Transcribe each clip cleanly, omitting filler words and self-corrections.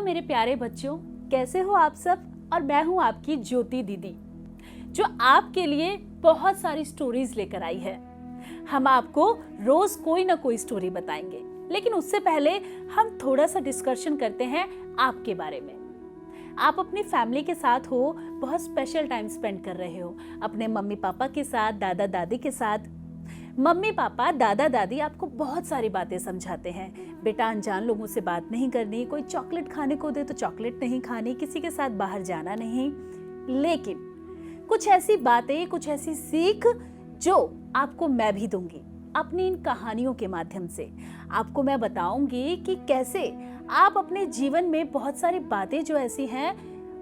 मेरे प्यारे बच्चों, कैसे हो आप सब। और मैं हूं आपकी ज्योति दीदी, जो आपके लिए बहुत सारी स्टोरीज लेकर आई है। हम आपको रोज कोई ना कोई स्टोरी बताएंगे, लेकिन उससे पहले हम थोड़ा सा डिस्कशन करते हैं आपके बारे में। आप अपनी फैमिली के साथ हो, बहुत स्पेशल टाइम स्पेंड कर रहे हो अपने मम्मी पापा के साथ, दादा दादी के साथ। मम्मी पापा, दादा दादी आपको बहुत सारी बातें समझाते हैं। बेटा, अनजान लोगों से बात नहीं करनी, कोई चॉकलेट खाने को दे तो चॉकलेट नहीं खानी, किसी के साथ बाहर जाना नहीं। लेकिन कुछ ऐसी बातें, कुछ ऐसी सीख जो आपको मैं भी दूंगी अपनी इन कहानियों के माध्यम से। आपको मैं बताऊंगी कि कैसे आप अपने जीवन में बहुत सारी बातें जो ऐसी हैं,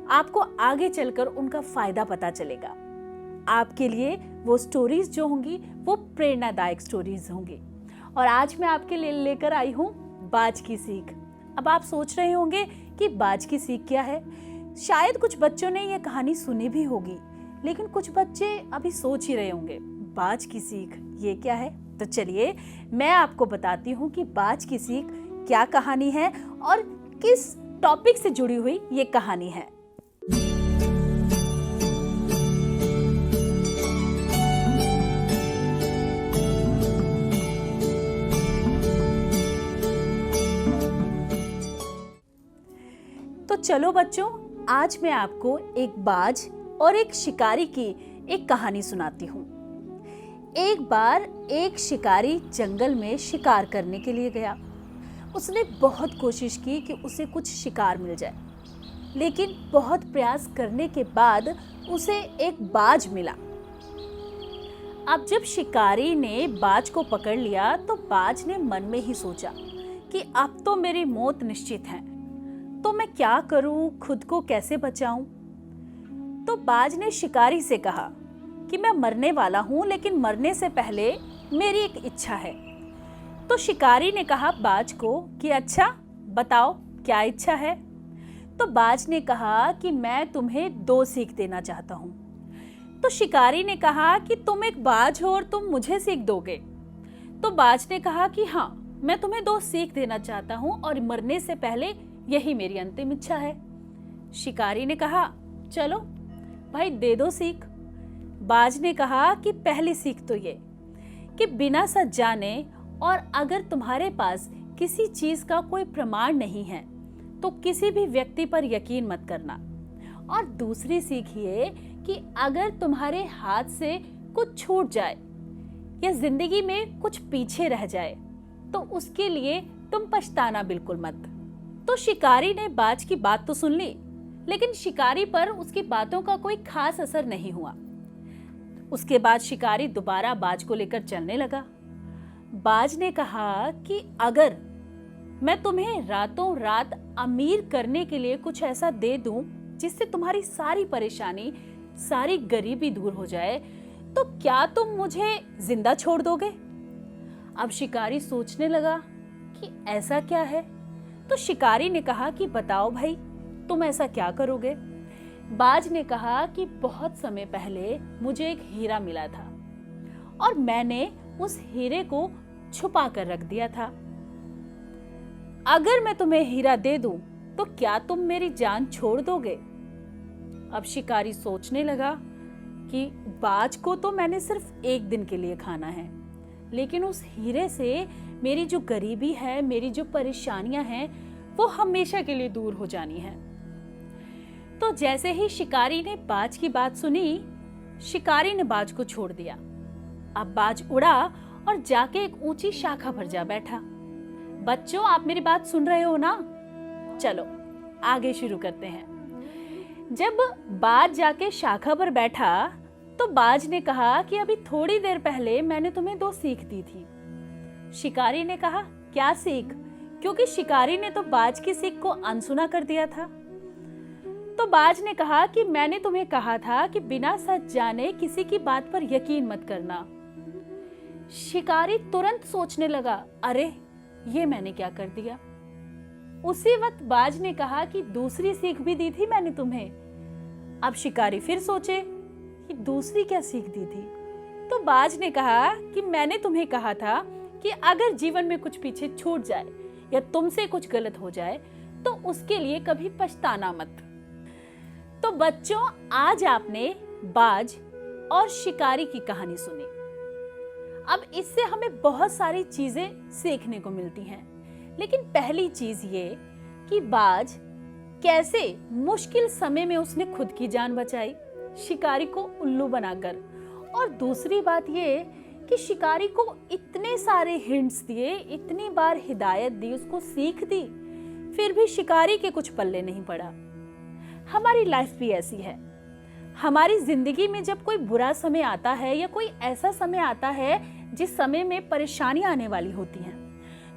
आपको आगे चलकर उनका फायदा पता चलेगा। आपके लिए वो स्टोरीज जो होंगी वो प्रेरणादायक स्टोरीज होंगी। और आज मैं आपके लिए लेकर आई हूँ बाज की सीख। अब आप सोच रहे होंगे कि बाज की सीख क्या है। शायद कुछ बच्चों ने ये कहानी सुनी भी होगी, लेकिन कुछ बच्चे अभी सोच ही रहे होंगे बाज की सीख ये क्या है। तो चलिए मैं आपको बताती हूँ कि बाज की सीख क्या कहानी है और किस टॉपिक से जुड़ी हुई ये कहानी है। तो चलो बच्चों, आज मैं आपको एक बाज और एक शिकारी की एक कहानी सुनाती हूँ। एक बार एक शिकारी जंगल में शिकार करने के लिए गया। उसने बहुत कोशिश की कि उसे कुछ शिकार मिल जाए, लेकिन बहुत प्रयास करने के बाद उसे एक बाज मिला। अब जब शिकारी ने बाज को पकड़ लिया तो बाज ने मन में ही सोचा कि अब तो मेरी मौत निश्चित है, तो मैं क्या करूं, खुद को कैसे बचाऊं। तो बाज ने शिकारी से कहा कि मैं मरने वाला हूं, लेकिन मरने से पहले मेरी एक इच्छा है। तो शिकारी ने कहा बाज को कि अच्छा बताओ क्या इच्छा है। तो बाज ने कहा कि मैं तुम्हें 2 सीख देना चाहता हूं। तो शिकारी ने कहा कि तुम एक बाज हो और तुम मुझे सीख दोगे। तो बाज ने कहा कि हाँ, मैं तुम्हें 2 सीख देना चाहता हूं और मरने से पहले यही मेरी अंतिम इच्छा है। शिकारी ने कहा चलो भाई दे दो सीख। बाज ने कहा कि पहली सीख तो ये कि बिना सच जाने और अगर तुम्हारे पास किसी चीज का कोई प्रमाण नहीं है तो किसी भी व्यक्ति पर यकीन मत करना। और दूसरी सीख ये कि अगर तुम्हारे हाथ से कुछ छूट जाए या जिंदगी में कुछ पीछे रह जाए तो उसके लिए तुम पछताना बिल्कुल मत। तो शिकारी ने बाज की बात तो सुन ली, लेकिन शिकारी पर उसकी बातों का कोई खास असर नहीं हुआ। उसके बाद शिकारी दोबारा बाज को लेकर चलने लगा। बाज ने कहा कि अगर मैं तुम्हें रातों रात अमीर करने के लिए कुछ ऐसा दे दूं जिससे तुम्हारी सारी परेशानी, सारी गरीबी दूर हो जाए, तो क्या तुम मुझे जिंदा छोड़ दोगे। अब शिकारी सोचने लगा कि ऐसा क्या है। तो शिकारी ने कहा कि बताओ भाई, तुम ऐसा क्या करोगे। बाज ने कहा कि बहुत समय पहले मुझे एक हीरा मिला था और मैंने उस हीरे को छुपा कर रख दिया था। अगर मैं तुम्हें हीरा दे दूं तो क्या तुम मेरी जान छोड़ दोगे। अब शिकारी सोचने लगा कि बाज को तो मैंने सिर्फ 1 दिन के लिए खाना है, लेकिन उस हीरे से मेरी जो गरीबी है, मेरी जो परेशानियां हैं, वो हमेशा के लिए दूर हो जानी है। तो जैसे ही शिकारी ने बाज की बात सुनी, शिकारी ने बाज को छोड़ दिया। अब बाज उड़ा और जाके एक ऊंची शाखा पर जा बैठा। बच्चों, आप मेरी बात सुन रहे हो ना। चलो आगे शुरू करते हैं। जब बाज जाके शाखा पर बैठा तो बाज ने कहा कि अभी थोड़ी देर पहले मैंने तुम्हें 2 सीख दी थी। शिकारी ने कहा क्या सीख, क्योंकि शिकारी ने तो बाज की सीख को अनसुना कर दिया था। तो बाज ने कहा कि मैंने तुम्हें कहा था कि बिना सच जाने किसी की बात पर यकीन मत करना। शिकारी तुरंत सोचने लगा, अरे ये मैंने क्या कर दिया। उसी वक्त बाज ने कहा कि दूसरी सीख भी दी थी मैंने तुम्हें। अब शिकारी फिर सोचे कि दूसरी क्या सीख दी थी। तो बाज ने कहा कि मैंने तुम्हें कहा था कि अगर जीवन में कुछ पीछे छूट जाए या तुमसे कुछ गलत हो जाए तो उसके लिए कभी पछताना मत। तो बच्चों, आज आपने बाज और शिकारी की कहानी सुनी। अब इससे हमें बहुत सारी चीजें सीखने को मिलती हैं, लेकिन पहली चीज ये कि बाज कैसे मुश्किल समय में उसने खुद की जान बचाई शिकारी को उल्लू बनाकर, और दूसरी बात ये कि शिकारी को इतने सारे हिंट्स दिए, इतनी बार हिदायत दी, उसको सीख दी, फिर भी शिकारी के कुछ पल्ले नहीं पड़ा। हमारी लाइफ भी ऐसी है। हमारी जिंदगी में जब कोई बुरा समय आता है या कोई ऐसा समय आता है जिस समय में परेशानियां आने वाली होती हैं,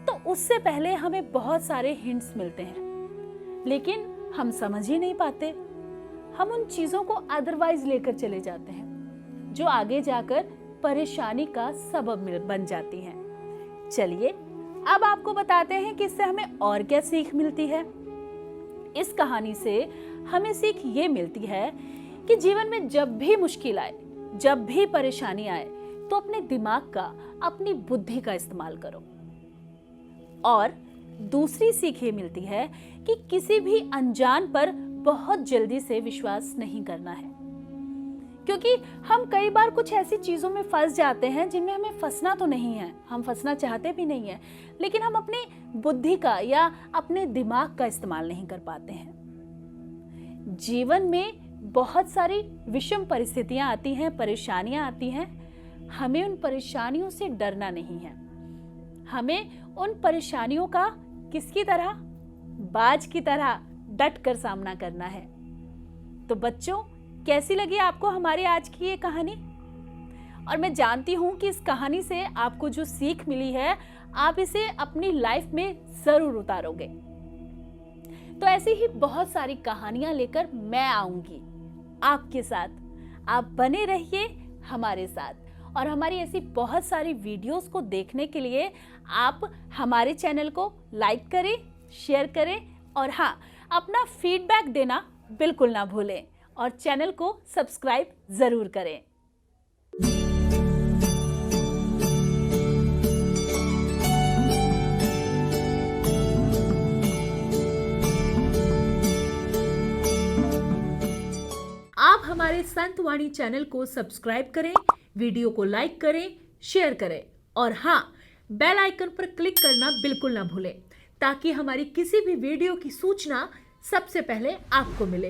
तो उससे पहले हमें बहुत सारे हिंट्स मिलते हैं, लेकिन हम समझ ही नहीं पाते। हम उन चीजों को अदरवाइज लेकर चले जाते हैं जो आगे जाकर परेशानी का सबब बन जाती हैं। चलिए अब आपको बताते हैं कि इससे हमें और क्या सीख मिलती है। इस कहानी से हमें सीख ये मिलती है कि जीवन में जब भी मुश्किल आए, जब भी परेशानी आए, तो अपने दिमाग का, अपनी बुद्धि का इस्तेमाल करो। और दूसरी सीख ये मिलती है कि किसी भी अनजान पर बहुत जल्दी से विश्वास नहीं करना है, क्योंकि हम कई बार कुछ ऐसी चीजों में फंस जाते हैं जिनमें हमें फंसना तो नहीं है, हम फंसना चाहते भी नहीं है, लेकिन हम अपनी बुद्धि का या अपने दिमाग का इस्तेमाल नहीं कर पाते हैं। जीवन में बहुत सारी विषम परिस्थितियां आती हैं, परेशानियां आती हैं। हमें उन परेशानियों से डरना नहीं है, हमें उन परेशानियों का किसकी तरह, बाज की तरह डट कर सामना करना है। तो बच्चों, कैसी लगी आपको हमारी आज की ये कहानी? और मैं जानती हूं कि इस कहानी से आपको जो सीख मिली है, आप इसे अपनी लाइफ में जरूर उतारोगे। तो ऐसी ही बहुत सारी कहानियां लेकर मैं आऊंगी आपके साथ। आप बने रहिए हमारे साथ, और हमारी ऐसी बहुत सारी वीडियोस को देखने के लिए आप हमारे चैनल को लाइक करें, शेयर करें, और हाँ, अपना फीडबैक देना बिल्कुल ना भूलें, और चैनल को सब्सक्राइब जरूर करें। आप हमारे संतवाणी चैनल को सब्सक्राइब करें, वीडियो को लाइक करें, शेयर करें, और हाँ, बेल आइकन पर क्लिक करना बिल्कुल ना भूलें, ताकि हमारी किसी भी वीडियो की सूचना सबसे पहले आपको मिले।